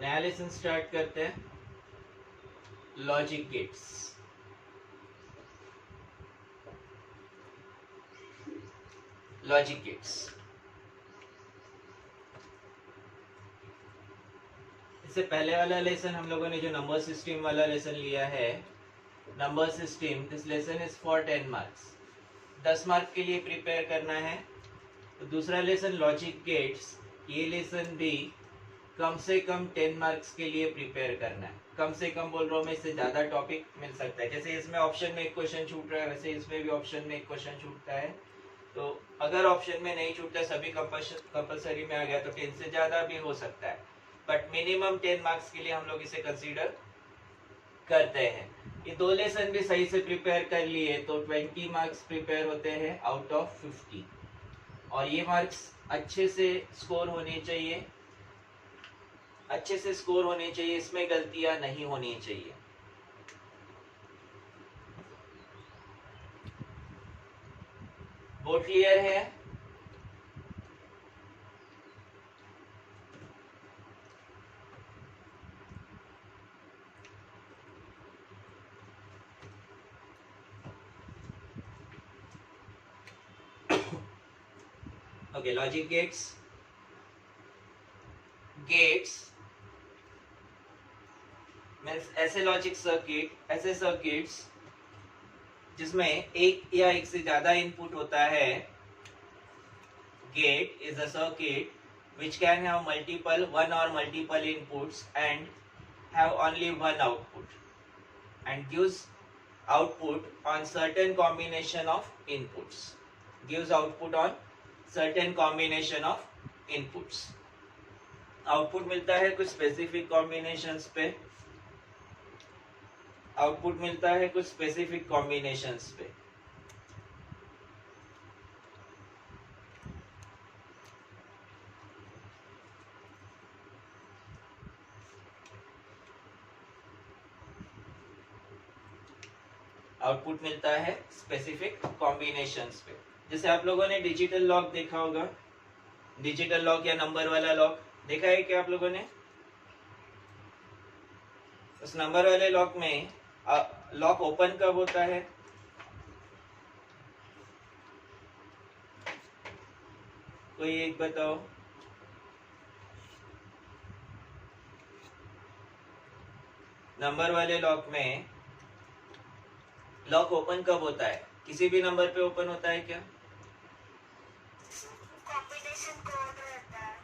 नया lesson start करते हैं, लॉजिक गेट्स। लॉजिक गेट्स, इससे पहले वाला लेसन हम लोगों ने जो नंबर सिस्टम वाला लेसन लिया है, number system, this lesson is for 10 marks, 10 mark के लिए प्रिपेयर करना है। तो दूसरा लेसन लॉजिक गेट्स, ये लेसन भी कम से कम 10 मार्क्स के लिए प्रिपेयर करना है। कम से कम बोल रहा हूँ मैं, इससे ज़्यादा टॉपिक मिल सकता है। जैसे इसमें ऑप्शन में एक क्वेश्चन छूट रहा है, वैसे इसमें भी ऑप्शन में एक क्वेश्चन छूटता है। तो अगर ऑप्शन में नहीं छूटता, सभी कंपलसरी में आ गया, तो 10 से ज़्यादा भी हो सकता है, बट मिनिमम 10 मार्क्स के लिए हम लोग इसे कंसीडर करते हैं। ये दो लेसन भी सही से प्रिपेयर कर लिए तो 20 मार्क्स प्रिपेयर होते हैं आउट ऑफ 50, और ये मार्क्स अच्छे से स्कोर होने चाहिए, अच्छे से स्कोर होने चाहिए, इसमें गलतियां नहीं होनी चाहिए। बोर्ड क्लियर है? Okay, logic gates, gates means ऐसे लॉजिक सर्किट, ऐसे सर्किट्स जिसमें एक या एक से ज्यादा इनपुट होता है। Gate is a circuit which can have multiple, one or multiple inputs and have only one output, and gives output on certain combination of inputs, gives output on certain combination of inputs। Output मिलता है कुछ specific combinations पे, output मिलता है कुछ specific combinations पे। Output मिलता है स्पेसिफिक कॉम्बिनेशंस पे। जैसे आप लोगों ने डिजिटल लॉक देखा होगा, डिजिटल लॉक या नंबर वाला लॉक देखा है क्या आप लोगों ने? उस नंबर वाले लॉक में लॉक ओपन कब होता है? कोई एक बताओ। नंबर वाले लॉक में लॉक ओपन कब होता है? किसी भी नंबर पे ओपन होता है क्या? कॉम्बिनेशन कोड रहता है,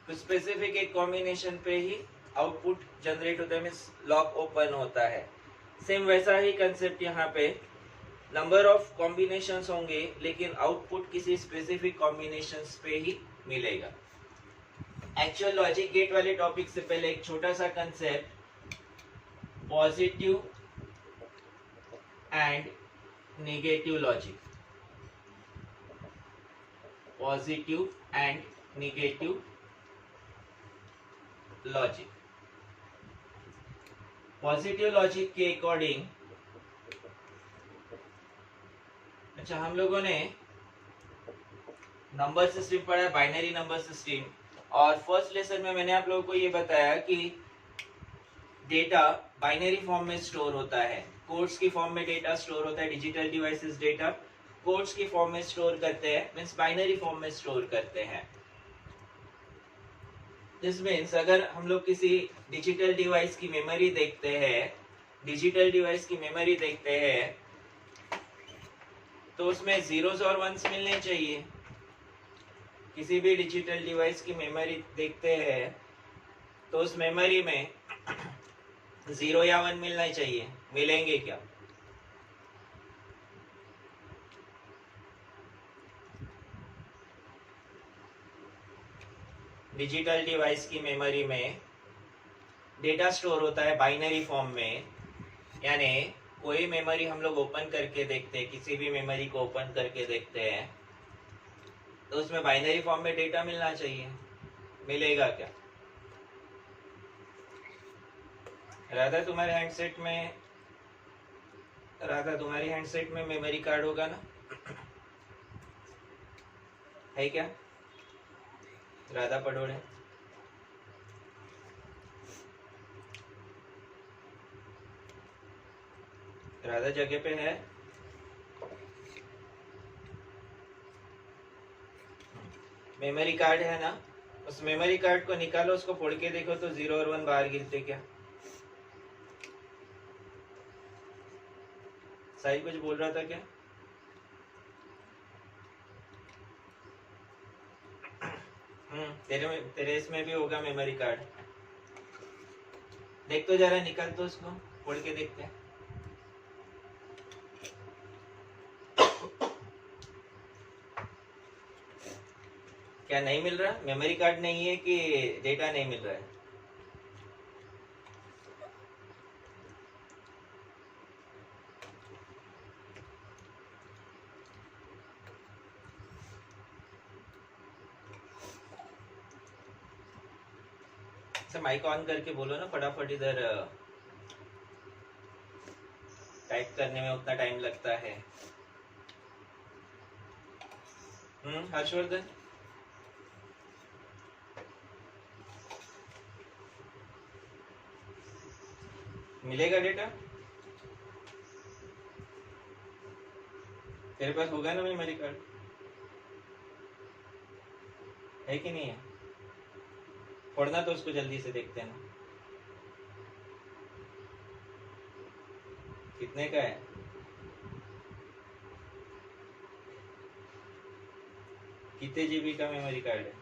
कुछ स्पेसिफिक एक कॉम्बिनेशन पे ही आउटपुट जनरेट होता है, मीन्स लॉक ओपन होता है। सेम वैसा ही कंसेप्ट यहाँ पे, नंबर ऑफ कॉम्बिनेशंस होंगे लेकिन आउटपुट किसी स्पेसिफिक कॉम्बिनेशंस पे ही मिलेगा। एक्चुअल लॉजिक गेट वाले टॉपिक से पहले एक छोटा सा concept, positive and negative logic, positive and negative logic. Positive logic के अकॉर्डिंग, अच्छा हम लोगों ने नंबर सिस्टम पढ़ा है, बाइनरी नंबर सिस्टम, और फर्स्ट लेसन में मैंने आप लोगों को ये बताया कि डेटा बाइनरी फॉर्म में स्टोर होता है, कोड्स की फॉर्म में डेटा स्टोर होता है। डिजिटल डिवाइसेस डेटा कोड्स की फॉर्म में स्टोर करते हैं, मीन्स बाइनरी फॉर्म में स्टोर करते हैं। दिस मीन्स अगर हम लोग किसी डिजिटल डिवाइस की मेमोरी देखते हैं, डिजिटल डिवाइस की मेमोरी देखते हैं, तो उसमें जीरोस और वंस मिलने चाहिए। किसी भी डिजिटल डिवाइस की मेमोरी देखते हैं तो उस मेमोरी में 0 या 1 मिलना चाहिए, मिलेंगे क्या? डिजिटल डिवाइस की मेमोरी में डेटा स्टोर होता है बाइनरी फॉर्म में, यानी कोई मेमोरी हम लोग ओपन करके देखते हैं, किसी भी मेमोरी को ओपन करके देखते हैं तो उसमें बाइनरी फॉर्म में डेटा मिलना चाहिए, मिलेगा क्या? राधा तुम्हारे हैंडसेट में, राधा तुम्हारे हैंडसेट में मेमोरी कार्ड होगा ना, है क्या? राधा पढ़ोड़े, राधा जगह पे है। मेमोरी कार्ड है ना, उस मेमोरी कार्ड को निकालो, उसको फोड़ के देखो तो 0 और 1 बाहर गिरते क्या? साहिल कुछ बोल रहा था क्या? तेरे इसमें भी होगा मेमोरी कार्ड। देख तो जरा, निकाल तो उसको, फोड़ के देखते हैं। क्या नहीं मिल रहा? मेमोरी कार्ड नहीं है कि डेटा नहीं मिल रहा है? माइक ऑन करके बोलो ना फटाफट, इधर टाइप करने में उतना टाइम लगता है। हर्षवर्धन, मिलेगा डेटा? तेरे पास होगा ना मेमोरी कार्ड, है कि नहीं है? फोड़ना तो उसको जल्दी से, देखते हैं ना कितने का है। कितने जीबी का मेमोरी कार्ड है?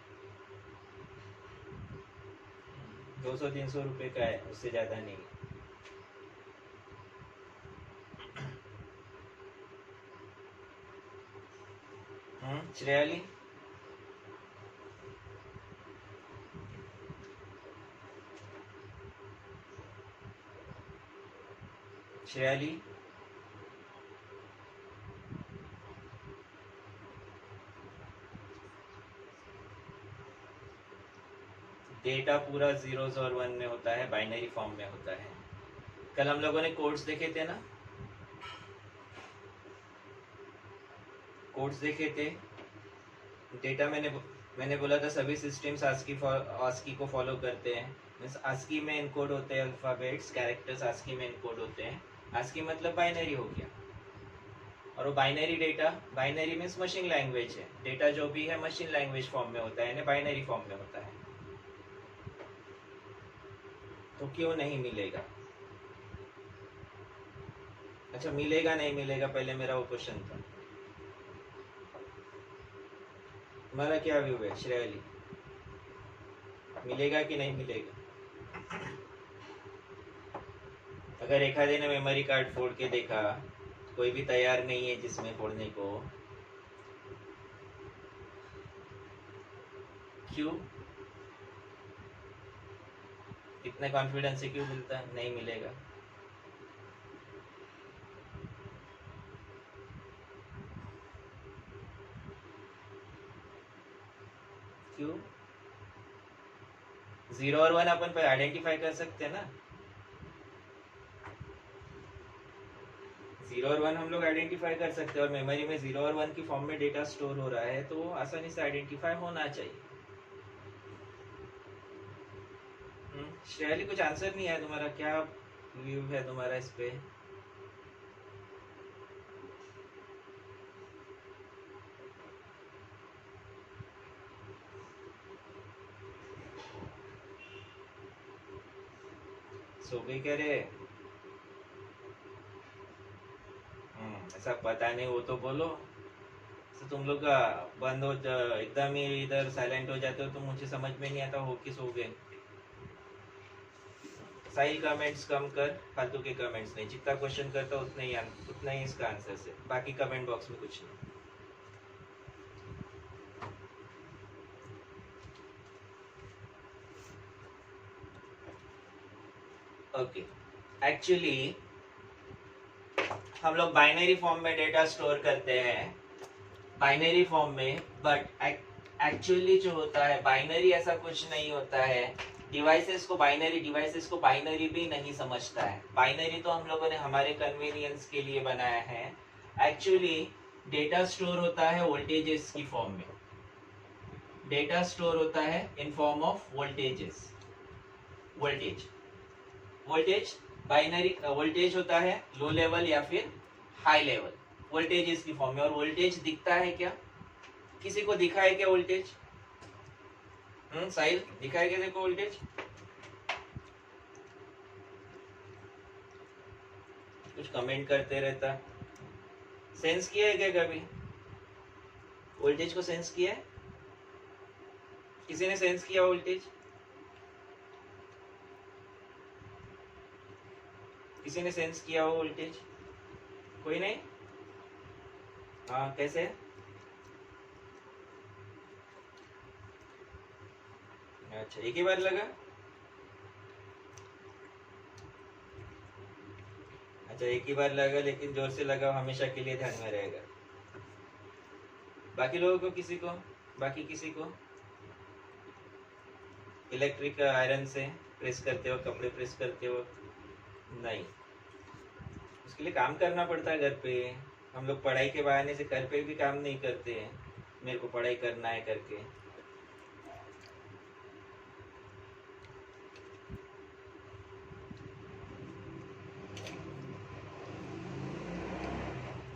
200-300 रुपए का है, उससे ज्यादा नहीं। श्रेयाली, श्रेयाली, डेटा पूरा जीरोस और 1 में होता है, बाइनरी फॉर्म में होता है। कल हम लोगों ने कोड्स देखे थे ना, कोड्स देखे थे। डेटा मैंने बोला था सभी सिस्टम्स आस्की को फॉलो करते हैं। मींस आस्की में इनकोड होते हैं अल्फाबेट्स, कैरेक्टर्स आस्की में इनकोड होते हैं। आस्की मतलब बाइनरी हो गया, और वो binary data, binary means machine language है। डेटा जो भी है मशीन लैंग्वेज फॉर्म में होता है, यानी बाइनरी फॉर्म में होता है। तो क्यों नहीं मिलेगा? अच्छा, मिलेगा नहीं मिलेगा, पहले मेरा वो क्वेश्चन था। तुम्हारा क्या व्यू है श्रेयाली, मिलेगा कि नहीं मिलेगा? अगर एक आधे ने मेमोरी कार्ड फोड़ के देखा, कोई भी तैयार नहीं है जिसमें फोड़ने को, क्यों? इतने कॉन्फिडेंस से क्यों मिलता है? नहीं मिलेगा। क्यों? 0 और 1 अपन पे आइडेंटिफाई कर सकते हैं ना। 0 और 1 हम लोग आइडेंटिफाई कर सकते हैं, और मेमोरी में 0 और 1 की फॉर्म में डेटा स्टोर हो रहा है, तो आसानी से आइडेंटिफाई होना चाहिए। श्रेयाली, कुछ आंसर नहीं है तुम्हारा, क्या व्यू है तुम्हारा इस पे? सो गई कह रहे? ऐसा पता नहीं, वो तो बोलो। तो तुम लोग का बंद हो एकदम ही इधर साइलेंट हो जाते हो, तो मुझे समझ में नहीं आता हो कि सो गए। साहिल, कमेंट्स कम कर, फालतू के कमेंट्स नहीं। जितना क्वेश्चन करता उतना ही इसका आंसर है, बाकी कमेंट बॉक्स में कुछ नहीं। ओके, एक्चुअली हम लोग बाइनरी फॉर्म में डेटा स्टोर करते हैं, बाइनरी फॉर्म में। बट एक्चुअली जो होता है, बाइनरी ऐसा कुछ नहीं होता है। डिवाइसेस को बाइनरी भी नहीं समझता है। बाइनरी तो हम लोगों ने हमारे कन्वीनियंस के लिए बनाया है। एक्चुअली डेटा स्टोर होता है वोल्टेजेस की फॉर्म में। डेटा स्टोर होता है in form of voltages. Voltage binary voltage होता है लो लेवल या फिर हाई लेवल, वोल्टेज इसकी फॉर्म में। और वोल्टेज दिखता है क्या, किसी को दिखा है क्या वोल्टेज? साहिल दिखा है क्या देखो वोल्टेज? कुछ कमेंट करते रहता। सेंस किया है क्या कभी वोल्टेज को? सेंस किया है किसी ने? सेंस किया वोल्टेज? किसी ने सेंस किया हो वोल्टेज? कोई नहीं? हाँ कैसे? अच्छा एक ही बार लगा? अच्छा एक ही बार लगा, लेकिन जोर से लगा, हमेशा के लिए ध्यान में रहेगा। बाकी लोगों को, किसी को, बाकी किसी को? इलेक्ट्रिक आयरन से प्रेस करते हो, कपड़े प्रेस करते हो? नहीं, उसके लिए काम करना पड़ता है घर पे। हम लोग पढ़ाई के बहाने से घर पे भी काम नहीं करते हैं, मेरे को पढ़ाई करना है करके।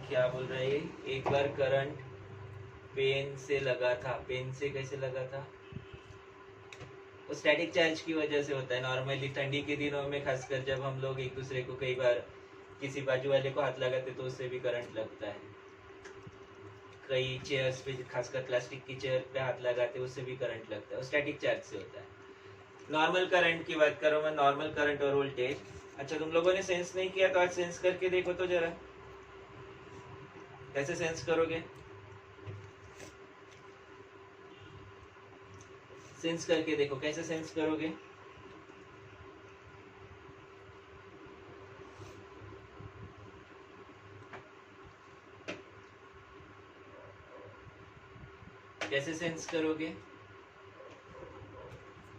क्या बोल रहे हैं? एक बार करंट पेन से लगा था। पेन से कैसे लगा था? वो स्टैटिक चार्ज की वजह से होता है। नॉर्मली ठंडी के दिनों में खासकर जब हम लोग एक दूसरे को कई बार किसी बाजू वाले को हाथ लगाते तो उससे भी करंट लगता है। कई चेयर्स पे, खासकर प्लास्टिक की चेयर पे हाथ लगाते उससे भी करंट लगता है, वो स्टैटिक चार्ज से होता है। नॉर्मल करंट की बात करो मैं, नॉर्मल करंट और वोल्टेज। अच्छा तुम लोगों ने सेंस नहीं किया तो आज सेंस करके देखो तो जरा, कैसे सेंस करोगे? सेंस करके देखो, कैसे सेंस करोगे? कैसे सेंस करोगे?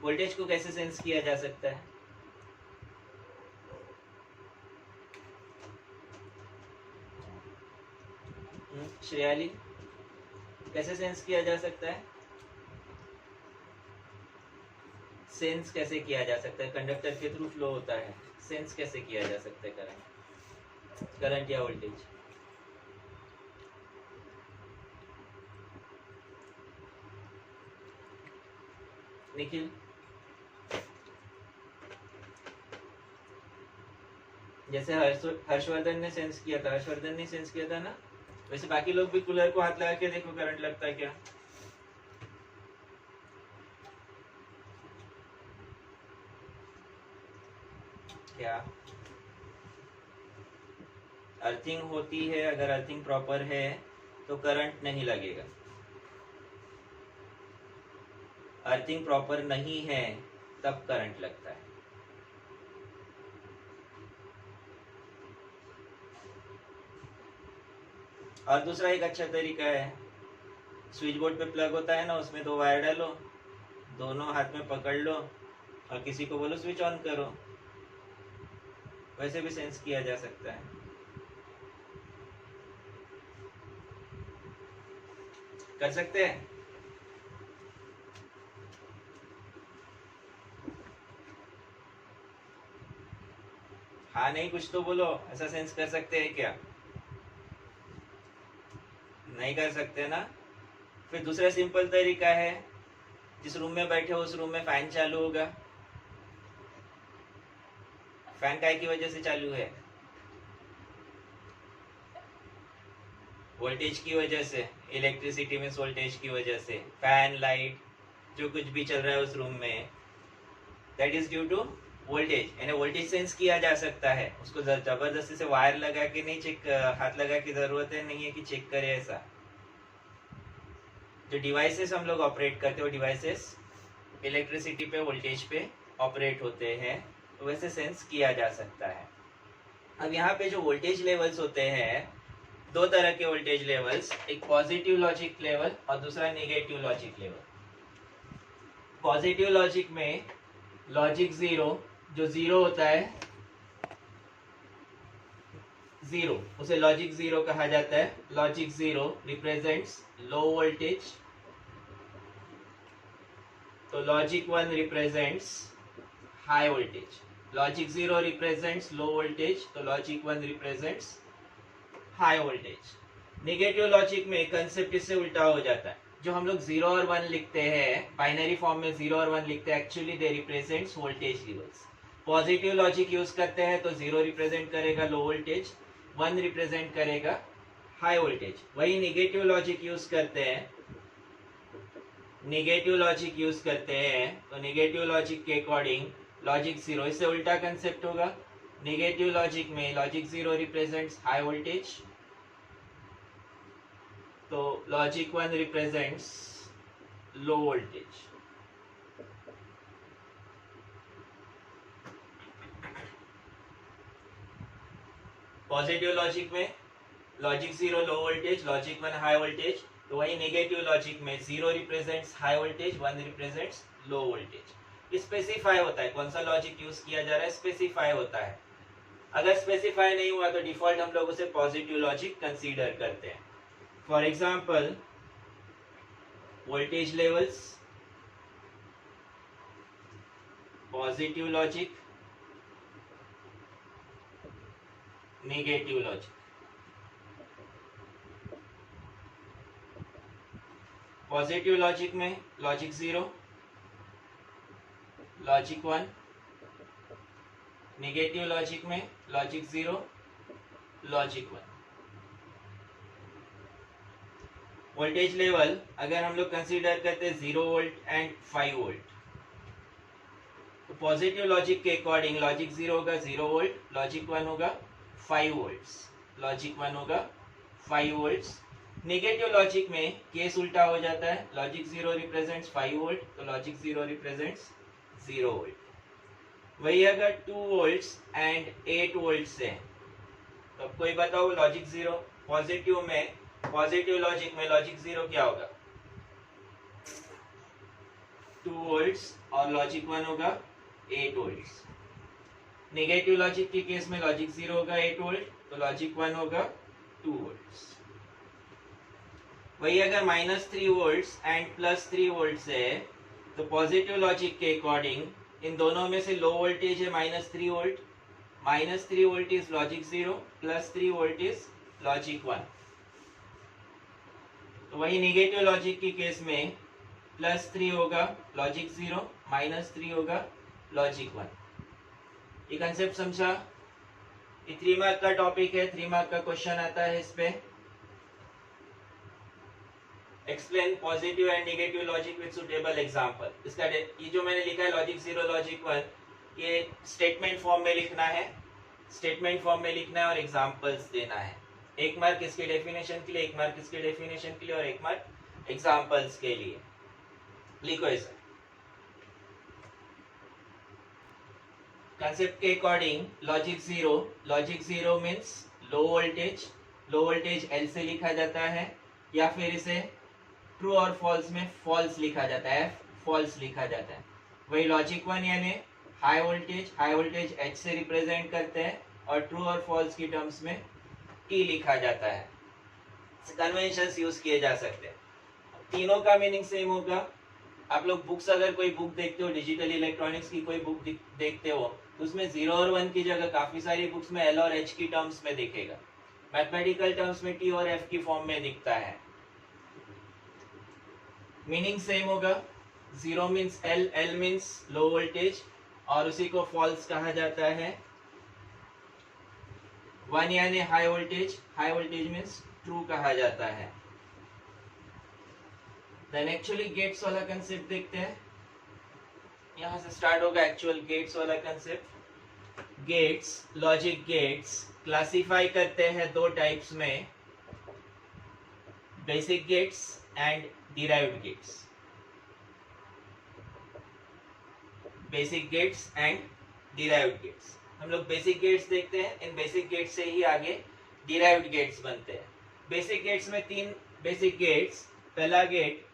वोल्टेज को कैसे सेंस किया जा सकता है? श्रेयाली, कैसे सेंस किया जा सकता है? सेंस कैसे किया जा सकता है? कंडक्टर के थ्रू फ्लो होता है, सेंस कैसे किया जा सकता है करंट या वोल्टेज? निखिल, जैसे हर्षवर्धन ने सेंस किया था, हर्षवर्धन ने सेंस किया था ना, वैसे बाकी लोग भी कूलर को हाथ लगा के देखो करंट लगता है क्या? क्या अर्थिंग होती है? अगर अर्थिंग प्रॉपर है तो करंट नहीं लगेगा। अर्थिंग प्रॉपर नहीं है तब करंट लगता है। और दूसरा एक अच्छा तरीका है, स्विच बोर्ड पे प्लग होता है ना, उसमें 2 वायर डालो, दोनों हाथ में पकड़ लो और किसी को बोलो स्विच ऑन करो, वैसे भी सेंस किया जा सकता है। कर सकते हैं? हाँ नहीं कुछ तो बोलो, ऐसा सेंस कर सकते हैं क्या? नहीं कर सकते ना? फिर दूसरा सिंपल तरीका है, जिस रूम में बैठे हो उस रूम में फैन चालू होगा। फैन काय की वजह से चालू है? वोल्टेज की वजह से, इलेक्ट्रिसिटी में वोल्टेज की वजह से। फैन, लाइट, जो कुछ भी चल रहा है उस रूम में, that is due to voltage. यानी वोल्टेज सेंस किया जा सकता है, उसको जबरदस्ती से वायर लगा के नहीं चेक, हाथ लगा के जरूरत है नहीं है कि चेक करे ऐसा। जो डिवाइसेस हम लोग ऑपरेट करते हैं वो डिवाइसेस इलेक्ट्रिसिटी पे, वोल्टेज पे ऑपरेट होते हैं, तो वैसे सेंस किया जा सकता है। अब यहाँ पे जो वोल्टेज लेवल्स होते हैं, 2 तरह के वोल्टेज लेवल्स, एक पॉजिटिव लॉजिक लेवल और दूसरा negative logic level. Positive logic में लॉजिक 0, जो 0 होता है, 0, उसे लॉजिक 0 कहा जाता है। लॉजिक 0 रिप्रेजेंट्स लो वोल्टेज, तो logic 1 represents high voltage. Logic 0 represents low voltage, तो logic 1 represents high voltage. Negative logic में कंसेप्ट इससे उल्टा हो जाता है। जो हम लोग 0 और 1 लिखते हैं बाइनरी फॉर्म में, 0 और 1 लिखते हैं, actually they represents voltage levels. Positive logic use करते हैं तो 0 रिप्रेजेंट करेगा लो वोल्टेज, 1 रिप्रेजेंट करेगा हाई वोल्टेज। वही नेगेटिव लॉजिक यूज करते हैं, नेगेटिव लॉजिक यूज करते हैं तो नेगेटिव लॉजिक के अकॉर्डिंग लॉजिक 0, इससे उल्टा कंसेप्ट होगा। नेगेटिव लॉजिक में लॉजिक 0 रिप्रेजेंट्स हाई वोल्टेज, तो logic 1 represents low voltage. Positive logic में logic 0 low voltage, logic 1 high voltage, तो वही नेगेटिव लॉजिक में 0 represents high voltage, 1 represents low voltage. Specify होता है कौन सा लॉजिक यूज किया जा रहा है, स्पेसिफाई होता है। अगर स्पेसिफाई नहीं हुआ तो डिफॉल्ट हम लोग उसे पॉजिटिव लॉजिक कंसीडर करते हैं। For example voltage levels, positive logic, negative logic. Positive logic में लॉजिक 0, लॉजिक 1, नेगेटिव लॉजिक में लॉजिक 0, लॉजिक 1। वोल्टेज लेवल अगर हम लोग कंसीडर करते हैं 0 वोल्ट एंड 5 वोल्ट, तो पॉजिटिव लॉजिक के अकॉर्डिंग लॉजिक 0 होगा 0 वोल्ट, लॉजिक 1 होगा 5 वोल्ट्स, लॉजिक 1 होगा 5 वोल्ट्स। नेगेटिव लॉजिक में केस उल्टा हो जाता है, लॉजिक 0 रिप्रेजेंट्स 5 वोल्ट, तो लॉजिक 0 रिप्रेजेंट्स 0 वोल्ट। वही अगर 2 वोल्ट्स एंड 8 वोल्ट्स है, तो कोई बताओ लॉजिक 0, पॉजिटिव में, पॉजिटिव लॉजिक में लॉजिक 0 क्या होगा 2 वोल्ट्स और लॉजिक 1 होगा 8 वोल्ट्स। नेगेटिव लॉजिक के केस में लॉजिक 0 होगा 8 वोल्ट, तो लॉजिक 1 होगा 2 वोल्ट्स। वही अगर -3 वोल्ट्स एंड +3 वोल्ट्स है, तो पॉजिटिव लॉजिक के अकॉर्डिंग इन दोनों में से लो वोल्टेज है -3 volt, -3 volt is logic 0, +3 volt is logic 1। तो वही नेगेटिव लॉजिक के केस में +3 होगा लॉजिक 0, -3 होगा लॉजिक 1। ये कंसेप्ट समझा? ये 3 मार्क का टॉपिक है, 3 मार्क का क्वेश्चन आता है इस पे। Explain positive and negative logic with suitable example. इसका ये जो मैंने लिखा है लॉजिक 0, लॉजिक 1, ये स्टेटमेंट फॉर्म में लिखना है, स्टेटमेंट फॉर्म में लिखना है और एग्जांपल्स देना है। 1 मार्क इसके डेफिनेशन के लिए, 1 मार्क इसके डेफिनेशन के लिए और 1 मार्क एग्जांपल्स के लिए। लिखो इसे। कंसेप्ट के according logic 0 means low voltage, low voltage L से लिखा जाता है, या फिर इसे ट्रू और फॉल्स में फॉल्स लिखा जाता है, फॉल्स लिखा जाता है। वही लॉजिक 1 यानी हाई वोल्टेज H से रिप्रेजेंट करते हैं और ट्रू और फॉल्स की टर्म्स में T लिखा जाता है। कन्वेंशंस यूज किए जा सकते हैं। तीनों का मीनिंग सेम होगा। आप लोग बुक्स, अगर कोई बुक देखते हो, डिजिटल इलेक्ट्रॉनिक्स की कोई बुक देखते हो, तो उसमें 0 और 1 की जगह काफी सारी बुक्स में L और H की टर्म्स में दिखेगा। मैथमेटिकल टर्म्स में T और F की फॉर्म में दिखता है। मीनिंग सेम होगा। 0 means L means low voltage और उसी को फॉल्स कहा जाता है। 1 यानी हाई वोल्टेज मीन्स ट्रू कहा जाता है। देन एक्चुअली गेट्स वाला कंसेप्ट देखते हैं। यहां से स्टार्ट होगा एक्चुअल गेट्स वाला concept. Gates, logic gates classify करते हैं 2 टाइप्स में, basic gates and derived gates. Basic gates and derived gates. हम लोग बेसिक गेट्स देखते हैं, इन बेसिक गेट्स से ही आगे डिराइव्ड गेट्स बनते हैं। बेसिक गेट्स में 3 बेसिक गेट्स। पहला गेट,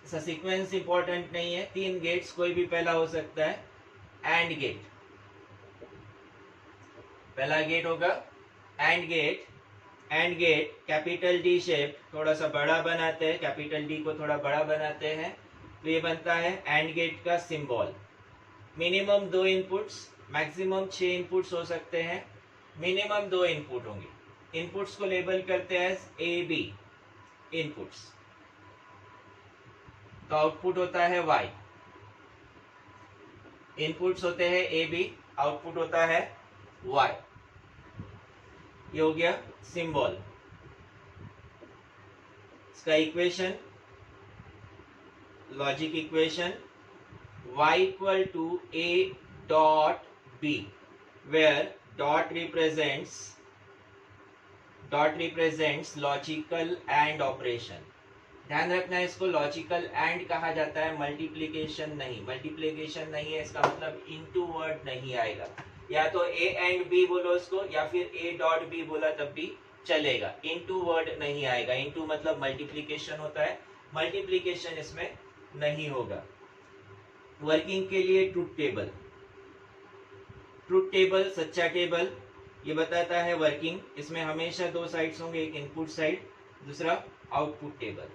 सीक्वेंस इंपॉर्टेंट नहीं है, 3 गेट्स कोई भी पहला हो सकता है। एंड गेट, पहला गेट होगा and gate. And gate capital D shape, थोड़ा सा बड़ा बनाते हैं, कैपिटल D को थोड़ा बड़ा बनाते हैं, तो ये बनता है एंड गेट का symbol. Minimum 2 inputs, maximum 6 inputs हो सकते हैं, मिनिमम 2 इनपुट होंगे। इनपुट्स को लेबल करते हैं ए बी इनपुट्स, तो आउटपुट होता है y। इनपुट्स होते हैं ए बी, आउटपुट होता है y। ये हो गया सिंबल। इसका equation, logic equation, y equal to a dot b, where dot represents logical and operation. ध्यान रखना है, इसको लॉजिकल एंड कहा जाता है, मल्टीप्लीकेशन नहीं। मल्टीप्लीकेशन नहीं है, इसका मतलब इनटू वर्ड नहीं आएगा। या तो ए एंड बी बोलो इसको, या फिर ए डॉट बी बोला तब भी चलेगा, इनटू वर्ड नहीं आएगा। इनटू मतलब मल्टीप्लीकेशन होता है, मल्टीप्लीकेशन इसमें नहीं होगा। वर्किंग के लिए ट्रुथ टेबल, ट्रुथ टेबल सच्चा टेबल, ये बताता है वर्किंग। इसमें हमेशा दो साइड्स होंगे, एक इनपुट साइड, दूसरा output table.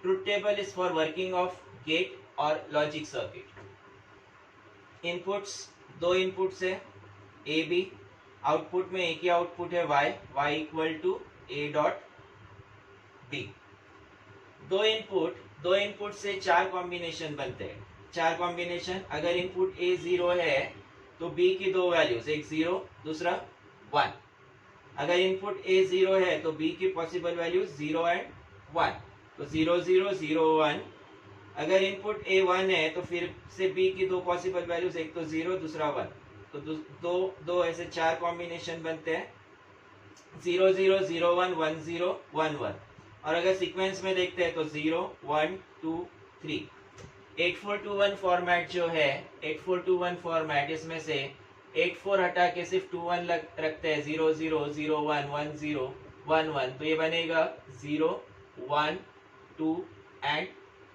Truth table is for working of gate और लॉजिक सर्किट। इनपुट्स, दो इनपुट्स है ए बी, आउटपुट में एक ही आउटपुट है y, y equal to A dot B. दो इनपुट से 4 कॉम्बिनेशन बनते हैं। 4 कॉम्बिनेशन, अगर इनपुट ए 0 है तो b की दो वैल्यूज, एक 0 दूसरा 1। अगर इनपुट ए 0 है तो b की पॉसिबल वैल्यूज 0 एंड 1, तो 0 0 0 1। अगर इनपुट ए 1 है तो फिर से b की दो पॉसिबल वैल्यूज, एक तो 0 दूसरा 1, तो दो ऐसे 4 कॉम्बिनेशन बनते हैं, 0 0 0 1 1 0 1 1। और अगर सीक्वेंस में देखते हैं तो 0 1 2 3। 8421 फॉर्मेट जो है, 8421 फॉर्मेट, इसमें से 84 हटा के सिर्फ 21 रखते हैं, 0 0 0 1 1 0 1 1, तो ये बनेगा 0 1 2 एंड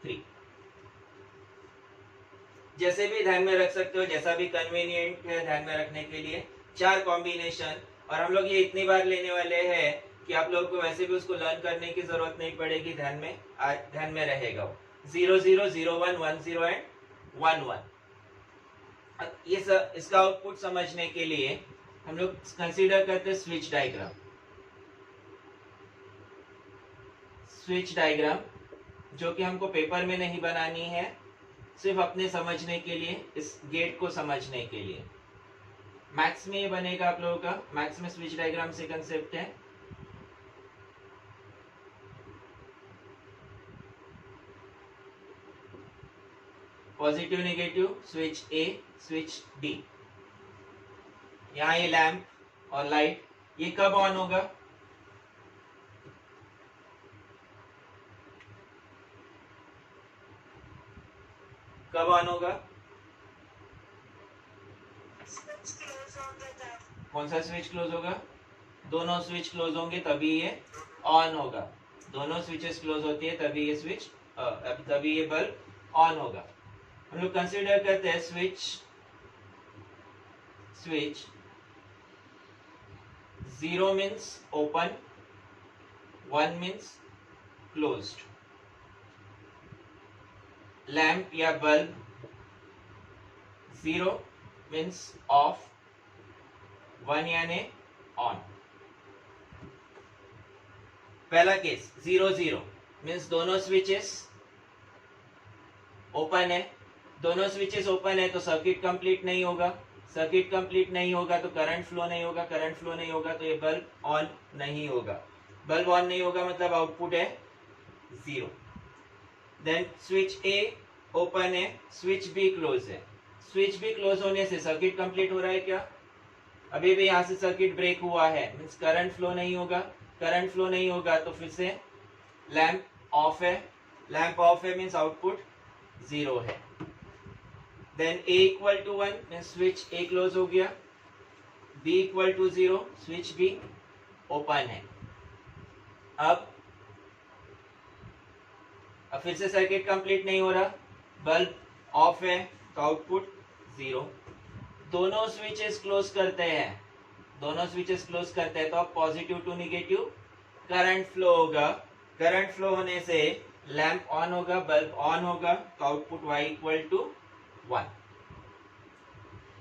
3। जैसे भी ध्यान में रख सकते हो, जैसा भी कन्वीनियंट है ध्यान में रखने के लिए। 4 कॉम्बिनेशन, और हम लोग ये इतनी बार लेने वाले हैं कि आप लोगों को वैसे भी उसको लर्न करने की जरूरत नहीं पड़ेगी, ध्यान में रहेगा वो। 0 0 0 1 1 0 एंड 1 1। ये इसका आउटपुट समझने के लिए हम लोग कंसीडर करते हैं स्विच डायग्राम। स्विच डायग्राम जो कि हमको पेपर में नहीं बनानी है, सिर्फ अपने समझने के लिए, इस गेट को समझने के लिए। मैथ्स में ये बनेगा आप लोगों का, मैथ्स में स्विच डायग्राम से कंसेप्ट है। पॉजिटिव नेगेटिव, स्विच ए, स्विच डी। यहाँ ये लैंप और लाइट, ये कब ऑन होगा? कब ऑन होगा? स्विच क्लोज होंगे तब। कौन सा स्विच क्लोज होगा? दोनों स्विच क्लोज होंगे तभी ये ऑन होगा। दोनों स्विचेस क्लोज होती है तभी ये स्विच, तभी ये बल्ब ऑन होगा। हम लोग कंसीडर करते हैं switch 0 means open, 1 means closed. Lamp या बल्ब 0 मीन्स ऑफ, 1 यानी ऑन। पहला केस 0 0 मीन्स दोनों स्विचेस ओपन है। दोनों स्विचेस ओपन है तो सर्किट कंप्लीट नहीं होगा। सर्किट कंप्लीट नहीं होगा तो करंट फ्लो नहीं होगा। करंट फ्लो नहीं होगा तो ये बल्ब ऑन नहीं होगा। बल्ब ऑन नहीं होगा मतलब आउटपुट है 0। देन स्विच ए ओपन है, स्विच बी क्लोज है। स्विच बी क्लोज होने से सर्किट कंप्लीट हो रहा है क्या? अभी भी यहाँ से सर्किट ब्रेक हुआ है, मीन्स करंट फ्लो नहीं होगा। करंट फ्लो नहीं होगा तो फिर से लैंप ऑफ है। लैंप ऑफ है मीन्स आउटपुट 0 है। Then A equal to 1 means switch A close हो गया। B equal to 0, switch B open है। अब फिर से सर्किट कंप्लीट नहीं हो रहा, बल्ब ऑफ है तो आउटपुट 0। दोनों स्विचेस क्लोज करते हैं, दोनों स्विचेस क्लोज करते हैं तो अब positive to negative current flow होगा। करंट फ्लो होने से लैंप ऑन होगा, बल्ब ऑन होगा तो output y equal to 1।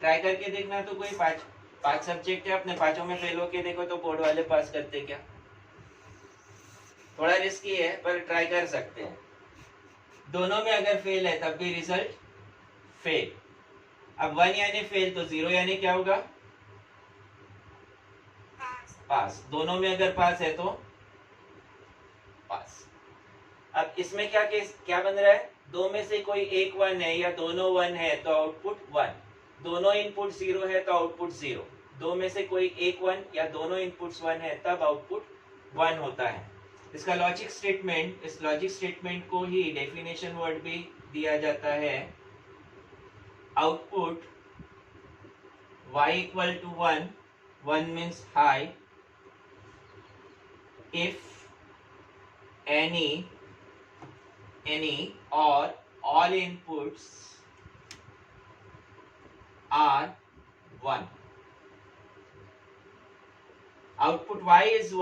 Try करके देखना। तो कोई पांच सब्जेक्ट है, अपने पांचों में फेल होके देखो तो बोर्ड वाले पास करते क्या? थोड़ा रिस्की है पर ट्राई कर सकते हैं। दोनों में अगर फेल है तब भी रिजल्ट फेल। अब 1 यानी फेल तो 0 यानी क्या होगा? पास। दोनों में अगर पास है तो पास। अब इसमें क्या बन रहा है? दो में से कोई एक 1 है या दोनों 1 है तो आउटपुट 1। दोनों इनपुट 0 है तो आउटपुट 0। दो में से कोई एक 1 या दोनों इनपुट्स 1 है तब आउटपुट 1 होता है। इसका लॉजिक स्टेटमेंट, इस लॉजिक स्टेटमेंट को ही डेफिनेशन वर्ड भी दिया जाता है। Output y equal to 1, 1 means high, if any or all inputs are 1. Output y is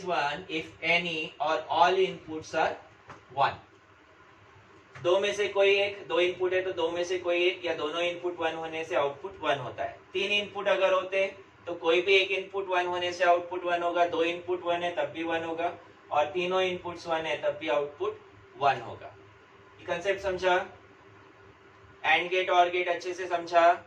1 if any or all inputs are 1. दो में से कोई एक, दो इनपुट है तो दो में से कोई एक या दोनों इनपुट 1 होने से आउटपुट 1 होता है। तीन इनपुट अगर होते तो कोई भी एक इनपुट 1 होने से आउटपुट 1 होगा। दो इनपुट 1 है तब भी 1 होगा और तीनों इनपुट्स 1 है तब भी आउटपुट 1 होगा। ये कंसेप्ट समझा? एंड गेट और गेट अच्छे से समझा?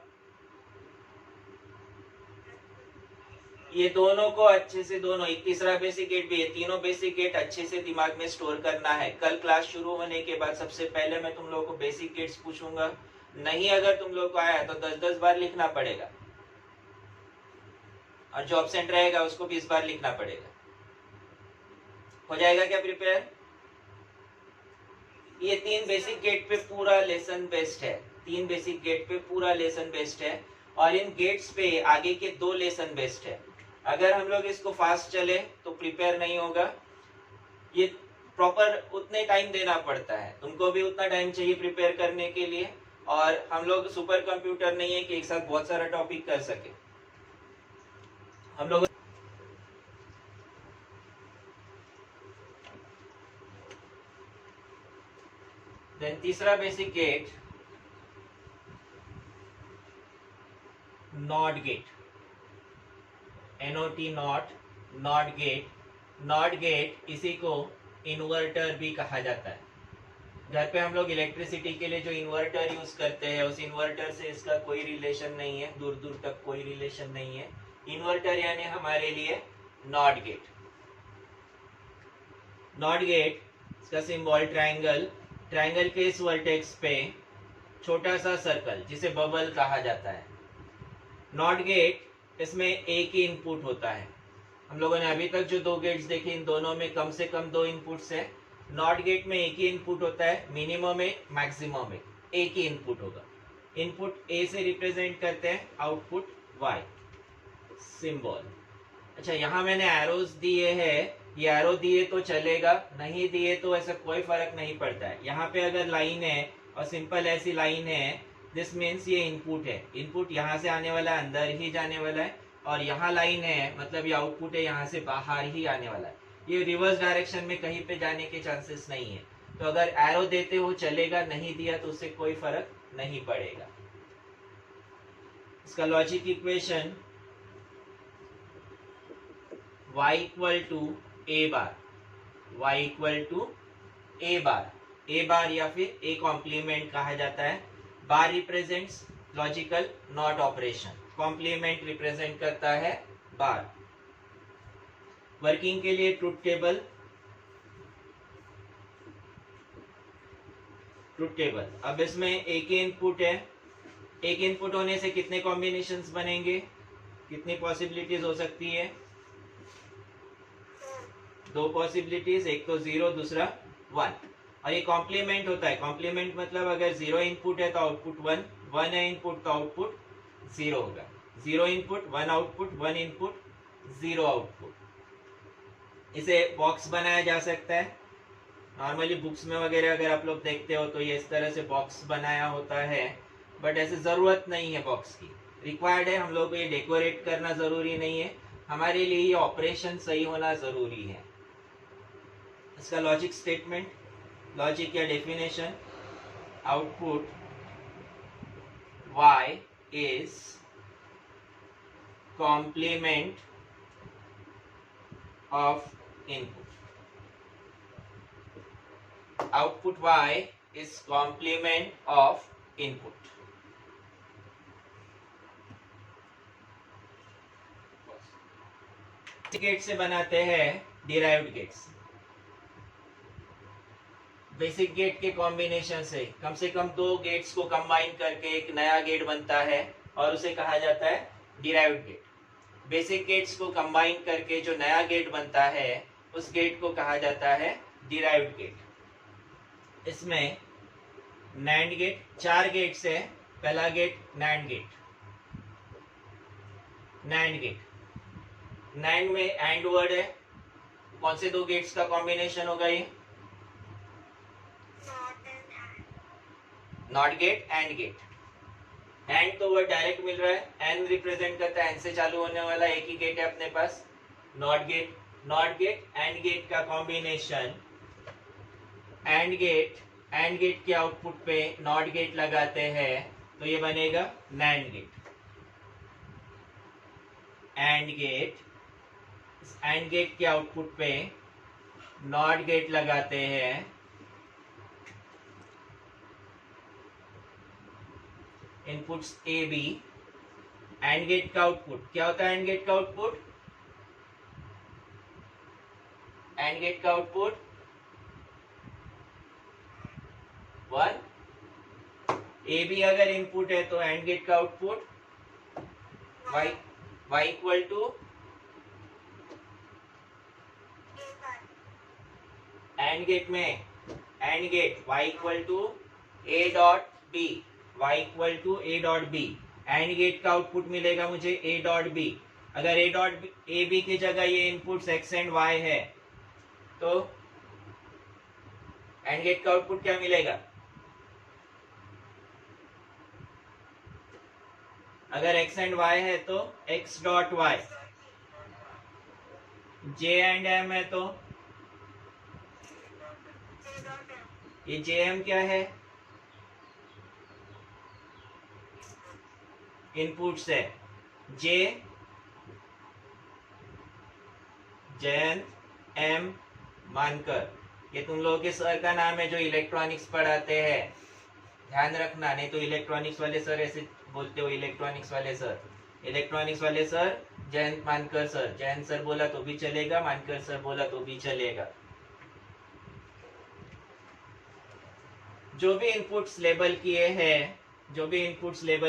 ये दोनों को अच्छे से, दोनों, एक तीसरा बेसिक गेट भी है, तीनों बेसिक गेट अच्छे से दिमाग में स्टोर करना है। कल क्लास शुरू होने के बाद सबसे पहले मैं तुम लोगों को बेसिक गेट्स पूछूंगा। नहीं अगर तुम लोग को आया तो 10-10 बार लिखना पड़ेगा और जो एब्सेंट रहेगा उसको 20 बार लिखना पड़ेगा। हो जाएगा क्या प्रिपेयर? ये 3 बेसिक गेट पे पूरा लेसन बेस्ड है। 3 बेसिक गेट पे पूरा लेसन बेस्ड है और इन गेट्स पे आगे के 2 लेसन बेस्ड है। अगर हम लोग इसको फास्ट चले तो प्रिपेयर नहीं होगा। ये प्रॉपर उतने टाइम देना पड़ता है, तुमको भी उतना टाइम चाहिए प्रिपेयर करने के लिए। और हम लोग सुपर कंप्यूटर नहीं है कि एक साथ बहुत सारा टॉपिक कर सके। हम लोग देन तीसरा basic gate not gate, NOT not gate. Not gate इसी को इन्वर्टर भी कहा जाता है। घर पे हम लोग इलेक्ट्रिसिटी के लिए जो इन्वर्टर यूज करते हैं उस इन्वर्टर से इसका कोई रिलेशन नहीं है, दूर दूर तक कोई रिलेशन नहीं है। इन्वर्टर यानी हमारे लिए नॉट गेट। नॉट गेट इसका सिंबल ट्रायंगल, ट्रायंगल के इस वर्टेक्स पे छोटा सा सर्कल जिसे बबल कहा जाता है। नॉट गेट इसमें एक ही इनपुट होता है। हम लोगों ने अभी तक जो 2 गेट्स देखे इन दोनों में कम से कम 2 इनपुट्स है। नॉट गेट में एक ही इनपुट होता है, मिनिमम में मैक्सिमम में एक ही इनपुट होगा। इनपुट ए से रिप्रेजेंट करते हैं, आउटपुट वाई सिंबल। अच्छा, यहाँ मैंने एरोज दिए हैं, ये एरो दिए तो चलेगा, नहीं दिए तो ऐसा कोई फर्क नहीं पड़ता है। यहाँ पे अगर लाइन है और सिंपल ऐसी लाइन है, दिस मीन्स ये इनपुट है। इनपुट यहाँ से आने वाला है, अंदर ही जाने वाला है, और यहाँ लाइन है मतलब ये आउटपुट है, यहाँ से बाहर ही आने वाला है। ये रिवर्स डायरेक्शन में कहीं पे जाने के चांसेस नहीं है। तो अगर एरो देते हो चलेगा, नहीं दिया तो उससे कोई फर्क नहीं पड़ेगा। इसका logic equation y equal to a bar, y equal to a bar, a bar या फिर ए कॉम्प्लीमेंट कहा जाता है। Bar represents logical not operation, complement represent करता है बार। वर्किंग के लिए ट्रुथ टेबल, ट्रुथ टेबल। अब इसमें एक ही इनपुट है, एक इनपुट होने से कितने कॉम्बिनेशंस बनेंगे, कितनी पॉसिबिलिटीज हो सकती है? 2 पॉसिबिलिटीज, एक तो 0 दूसरा 1। और ये कॉम्प्लीमेंट होता है। कॉम्प्लीमेंट मतलब अगर 0 इनपुट है तो आउटपुट 1, 1 है इनपुट तो आउटपुट 0 होगा। 0 इनपुट 1 आउटपुट, 1 इनपुट 0 आउटपुट। इसे बॉक्स बनाया जा सकता है। नॉर्मली बुक्स में वगैरह अगर आप लोग देखते हो तो ये इस तरह से बॉक्स बनाया होता है, बट ऐसे जरूरत नहीं है बॉक्स की। रिक्वायर्ड है, हम लोग को ये डेकोरेट करना जरूरी नहीं है, हमारे लिए ये ऑपरेशन सही होना जरूरी है। इसका लॉजिक स्टेटमेंट, लॉजिक या definition, output y is complement of input. Output y is complement of input. Gate से बनाते हैं डिराइव्ड गेट्स। बेसिक गेट के कॉम्बिनेशन से कम दो गेट्स को कंबाइन करके एक नया गेट बनता है और उसे कहा जाता है डिराइव्ड गेट। बेसिक गेट्स को कंबाइन करके जो नया गेट बनता है उस गेट को कहा जाता है डिराइव्ड गेट। इसमें नैंड गेट, 4 गेट्स है। पहला gate NAND gate. NAND gate, NAND में एंड वर्ड है। कौन से दो गेट्स का कॉम्बिनेशन होगा ये? Not gate, and gate. And तो वर्ड डायरेक्ट मिल रहा है, एन रिप्रेजेंट करता है, एन से चालू होने वाला एक ही गेट है अपने पास, not gate. Not gate and gate का कॉम्बिनेशन, एंड गेट के आउटपुट पे नॉट गेट लगाते हैं तो ये बनेगा नैंड गेट। एंड गेट के आउटपुट पे नॉट गेट लगाते हैं, inputs A b. And gate का आउटपुट क्या होता है? एंड गेट का आउटपुट, एंड गेट का आउटपुट 1। ए बी अगर इनपुट है तो एंड गेट का output y equal to and gate में and gate y equal to a dot b, y equal to a dot b। And gate का output मिलेगा मुझे a dot b। अगर a dot a b की जगह ये inputs x and y है तो एंड गेट का आउटपुट क्या मिलेगा? अगर x एंड y है तो x dot y, j and m है तो ये jm क्या है? इनपुट्स है। जयंत एम मानकर, ये तुम लोगों के सर का नाम है जो इलेक्ट्रॉनिक्स पढ़ाते हैं, ध्यान रखना, नहीं तो इलेक्ट्रॉनिक्स वाले सर ऐसे बोलते हो, इलेक्ट्रॉनिक्स वाले सर जयंत मानकर सर। जयंत सर बोला तो भी चलेगा, मानकर सर बोला तो भी चलेगा। जो भी इनपुट्स लेबल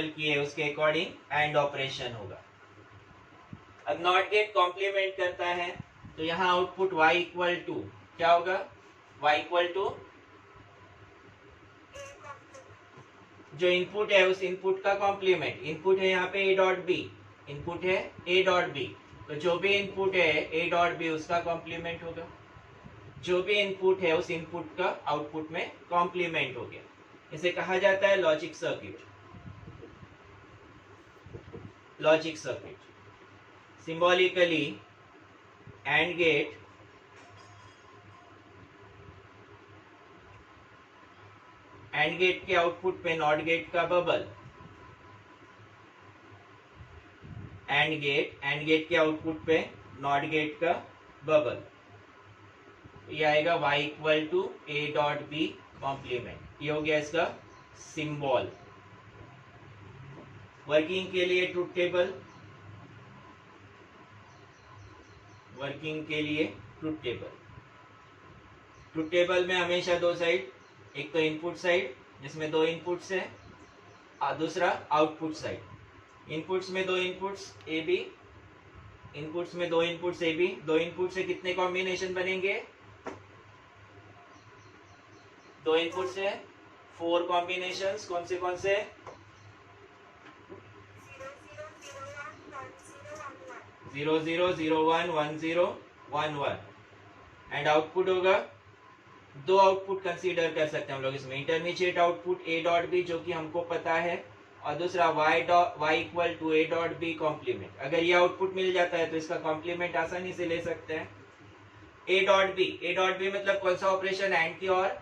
किए उसके अकॉर्डिंग एंड ऑपरेशन होगा। अब नॉट गेट कॉम्प्लीमेंट करता है तो यहाँ आउटपुट y इक्वल टू क्या होगा? y इक्वल टू जो इनपुट है उस इनपुट का कॉम्प्लीमेंट। इनपुट है यहाँ पे a डॉट b, इनपुट है a डॉट b, तो जो भी इनपुट है a डॉट b उसका कॉम्प्लीमेंट होगा। जो भी इनपुट है उस इनपुट का आउटपुट में कॉम्प्लीमेंट हो गया। इसे कहा जाता है logic circuit. Logic circuit symbolically and gate के आउटपुट पे नॉट गेट का बबल, एंड गेट के आउटपुट पे नॉट गेट का बबल, ये आएगा y equal to a dot B complement. ये हो गया इसका सिंबल। वर्किंग के लिए ट्रुथ टेबल, ट्रुथ टेबल में हमेशा दो साइड, एक तो इनपुट साइड जिसमें 2 इनपुट्स है और दूसरा आउटपुट साइड। इनपुट्स में 2 इनपुट्स ए बी, दो इनपुट से कितने कॉम्बिनेशन बनेंगे? 2 इनपुट से 4 कॉम्बिनेशंस। कौन से? 0 0 0 1 1 0 1 1। एंड आउटपुट होगा, 2 आउटपुट कंसीडर कर सकते हैं हम लोग इसमें। Intermediate output a dot B जो कि हमको पता है, और दूसरा y equal to a dot B complement. अगर ये आउटपुट मिल जाता है तो इसका कॉम्प्लीमेंट आसानी से ले सकते हैं। a डॉट बी मतलब कौन सा ऑपरेशन? एंड की और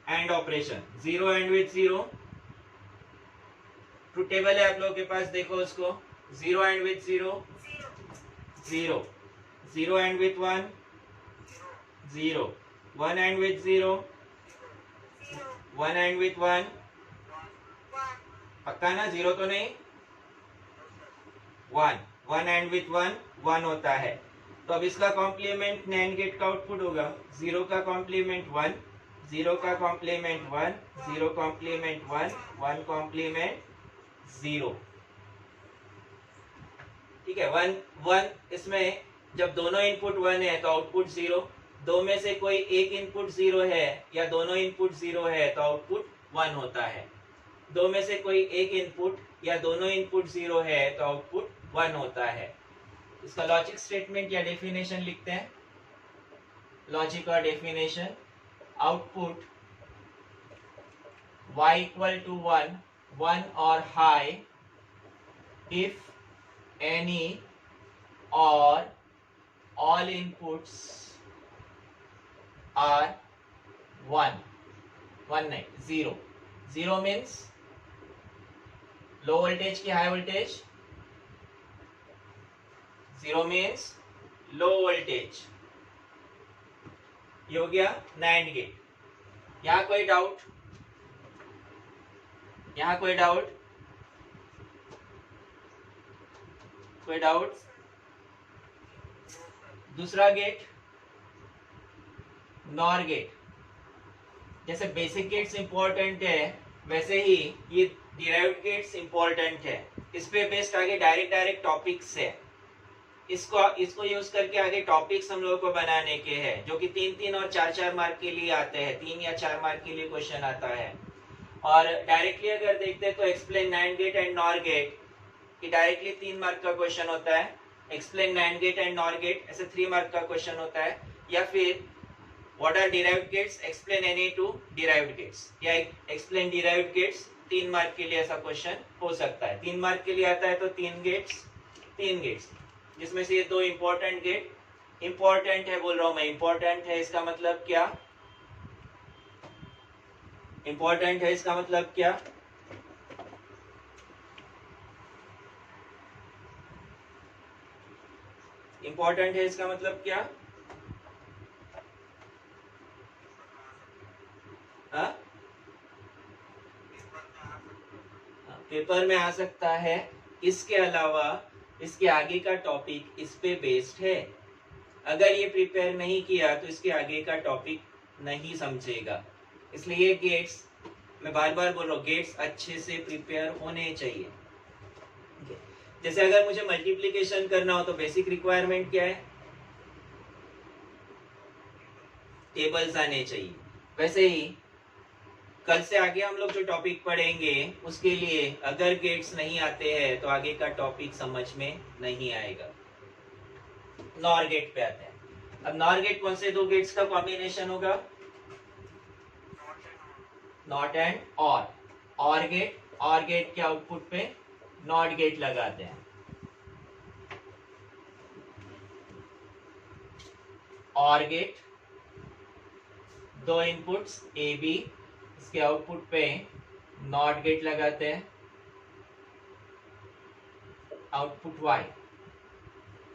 and operation. 0 and with 0, truth table है आप लोगों के पास, देखो उसको. 0 and with 0, 0. 0 and with 1, 0. 1 and with 0, 1 and with 1. पक्का ना, 0 तो नहीं. 1. 1 एंड विथ 1, 1 होता है. तो अब इसका कॉम्प्लीमेंट नैंड गेट का आउटपुट होगा. 0 का कॉम्प्लीमेंट 1, 0 का कॉम्प्लीमेंट 1, 0 कॉम्प्लीमेंट 1, 1 कॉम्प्लीमेंट 0. ठीक है. 1 1 इसमें जब दोनों इनपुट 1 है तो आउटपुट 0. दो में से कोई एक इनपुट 0 है या दोनों इनपुट 0 है तो आउटपुट 1 होता है. दो में से कोई एक इनपुट या दोनों इनपुट 0 है तो आउटपुट 1 होता है. इसका लॉजिक स्टेटमेंट या डेफिनेशन लिखते हैं. लॉजिक और definition. Output y equal to 1, 1 और high if any or all inputs are 1. 1 नहीं, 0. 0 means लो वोल्टेज की high voltage. 0 means low voltage. ये हो गया नैंड गेट. यहाँ कोई डाउट? यहाँ कोई डाउट? कोई डाउट? दूसरा गेट नॉर गेट. जैसे बेसिक गेट्स इंपॉर्टेंट है वैसे ही ये डिराइव्ड गेट्स इंपॉर्टेंट है. इस पे बेस्ड आगे डायरेक्ट टॉपिक्स है. इसको यूज करके आगे टॉपिक्स हम लोगों को बनाने के हैं जो कि 3-3 और 4-4 मार्क के लिए आते हैं. 3 या 4 मार्क के लिए क्वेश्चन आता है. और डायरेक्टली अगर देखते हैं तो explain NAND gate and NOR gate, ये डायरेक्टली 3 मार्क का क्वेश्चन होता है. Explain NAND gate and NOR gate ऐसे 3 मार्क का क्वेश्चन होता है. या फिर what are derived gates, explain any 2 derived gates, या एक्सप्लेन डिराइव्ड गेट्स. 3 मार्क के लिए ऐसा क्वेश्चन हो सकता है. 3 मार्क के लिए आता है तो 3 गेट्स जिसमें से ये 2 इंपॉर्टेंट गेट. इंपॉर्टेंट है बोल रहा हूं मैं. इंपॉर्टेंट है इसका मतलब क्या? इंपॉर्टेंट है इसका मतलब क्या? इंपॉर्टेंट है इसका मतलब क्या? हाँ, पेपर में आ सकता है. इसके अलावा इसके आगे का टॉपिक इस पे बेस्ड है. अगर ये प्रिपेयर नहीं किया तो इसके आगे का टॉपिक नहीं समझेगा. इसलिए ये गेट्स, मैं बार बार बोल रहा हूँ, गेट्स अच्छे से प्रिपेयर होने चाहिए. जैसे अगर मुझे मल्टीप्लिकेशन करना हो तो बेसिक रिक्वायरमेंट क्या है? टेबल्स आने चाहिए. वैसे ही कल से आगे हम लोग जो टॉपिक पढ़ेंगे उसके लिए अगर गेट्स नहीं आते हैं तो आगे का टॉपिक समझ में नहीं आएगा. नॉर गेट पे आते हैं. अब नॉर गेट कौन से 2 गेट्स का कॉम्बिनेशन होगा? नॉट एंड और. और गेट के आउटपुट पे नॉट गेट लगाते हैं. Or gate 2 inputs A B, इसके आउटपुट पे नॉट गेट लगाते हैं. Output Y.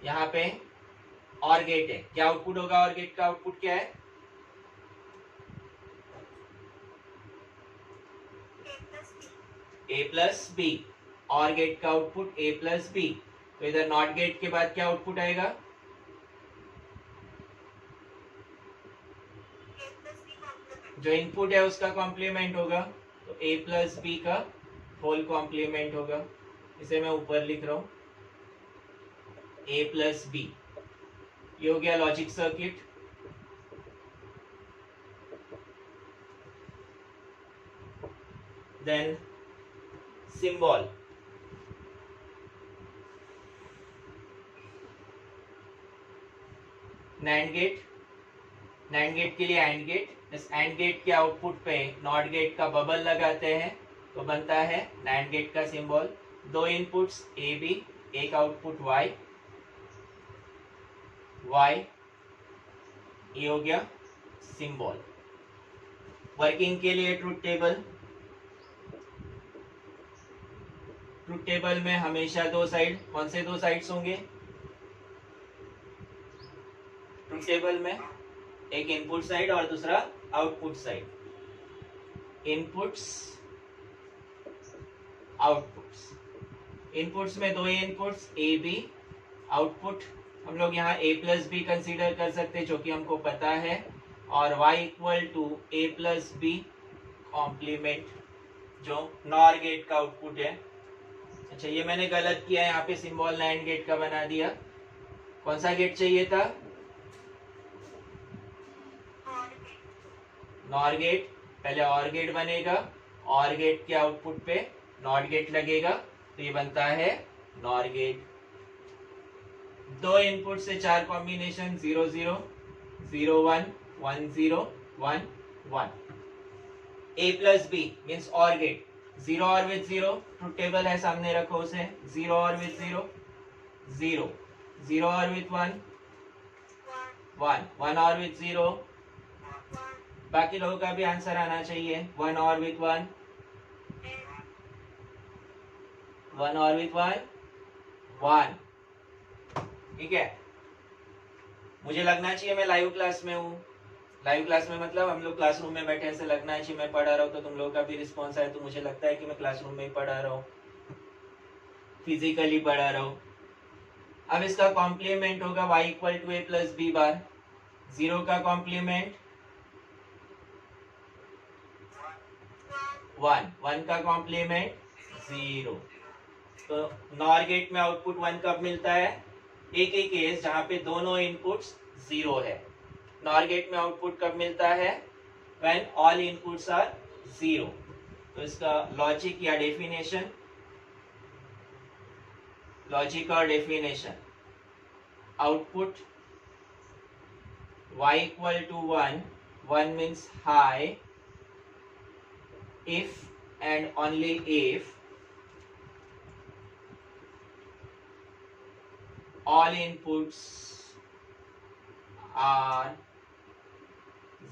यहाँ पे और गेट है. क्या आउटपुट होगा? और गेट का आउटपुट क्या है? ए प्लस बी. और गेट का आउटपुट ए प्लस बी. तो इधर नॉट गेट के बाद क्या आउटपुट आएगा? जो इनपुट है उसका कॉम्प्लीमेंट होगा तो ए प्लस बी का होल कॉम्प्लीमेंट होगा. इसे मैं ऊपर लिख रहा हूं, ए प्लस बी. ये हो गया logic circuit. Then symbol. NAND gate के लिए एंड गेट. इस एंड गेट के आउटपुट पे नॉट गेट का बबल लगाते हैं तो बनता है नैंड गेट का सिंबल. 2 इनपुट्स ए बी, एक आउटपुट वाई. ये हो गया सिंबल. वर्किंग के लिए ट्रुथ टेबल. ट्रुथ टेबल में हमेशा दो साइड, कौन से दो साइड्स होंगे ट्रुथ टेबल में? एक इनपुट साइड और दूसरा output side. Inputs outputs. Inputs में दो इनपुट्स ए बी, आउटपुट हम लोग यहाँ a प्लस बी कंसिडर कर सकते हैं जो कि हमको पता है, और y equal to a plus B complement जो नॉर गेट का आउटपुट है। अच्छा ये मैंने गलत किया है, यहाँ पे सिंबल नैंड गेट का बना दिया। कौन सा गेट चाहिए था? NOR gate. पहले और गेट बनेगा, और गेट के आउटपुट पे नॉट गेट लगेगा, तो ये बनता है नॉर गेट। दो इनपुट से चार combination 0 0 0 1 1 0 1 1। a plus B means or gate, 0 or with 0 truth table है सामने रखो उसे, 0 और विथ 0 0, 0 और विथ 1 1, 1 और विथ 0, बाकी लोगों का भी आंसर आना चाहिए, 1 और विथ 1 1 और विथ 1 1। ठीक है, मुझे लगना चाहिए मैं लाइव क्लास में हूँ। लाइव क्लास में मतलब हम लोग क्लासरूम में बैठे, ऐसे लगना चाहिए मैं पढ़ा रहा हूँ, तो तुम लोगों का भी रिस्पॉन्स आए तो मुझे लगता है कि मैं क्लासरूम में ही पढ़ा रहा हूँ, फिजिकली पढ़ा रहा हूँ। अब इसका कॉम्प्लीमेंट होगा y equal to a plus B bar. 0 का कॉम्प्लीमेंट 1, 1 का कॉम्प्लीमेंट 0। तो नॉर गेट में आउटपुट 1 कब मिलता है? एक ही केस जहां पे दोनों इनपुट्स 0 है। नॉर गेट में आउटपुट कब मिलता है? When all inputs are 0। तो इसका लॉजिक या डेफिनेशन, लॉजिक और definition, output y equal to 1, 1 means high, if and only if all inputs are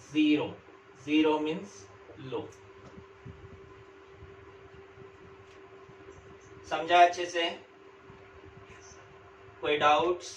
0, 0 means low। समझा अच्छे से? कोई डाउट्स?